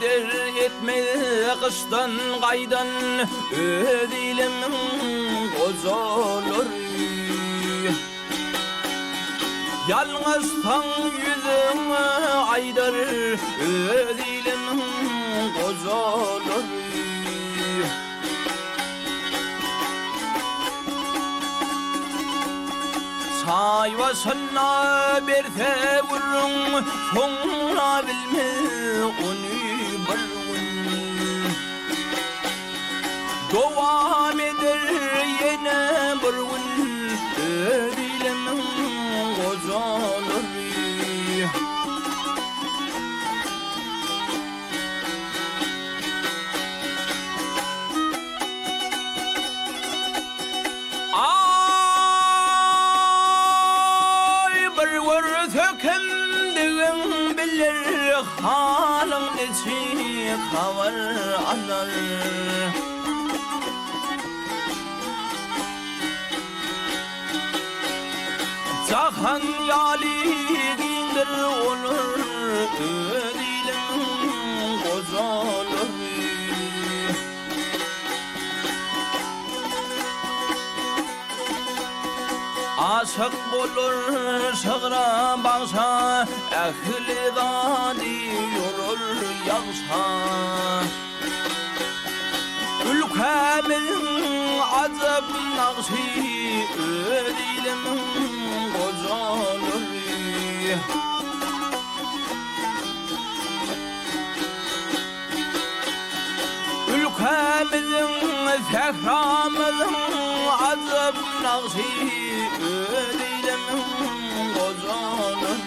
eder etme kıştan kaydan öz ilimin koz olur. Yalnızsan yüzüme aydar öz ilimin koz olur. Sayvasına berse vurun sonra bilme onu barun. Devam eder yine barun dilimin koz olur. Sökündüğün bilir halın içi kavar anar. Cahan yaligindir olur dilim koz olur. Aşık bulur şıgıra bağsa ehli dadi yorur yağsa. Ülkemin azap naqsi ödilimin koz olur. Ülkemizin sehramızın azap naqsi ödilimin koz olur.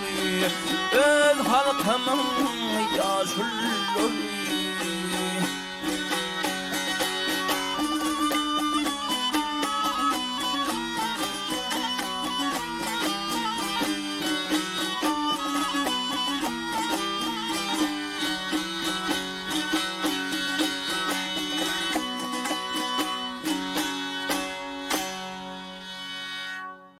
Öz halkımın yaşulur.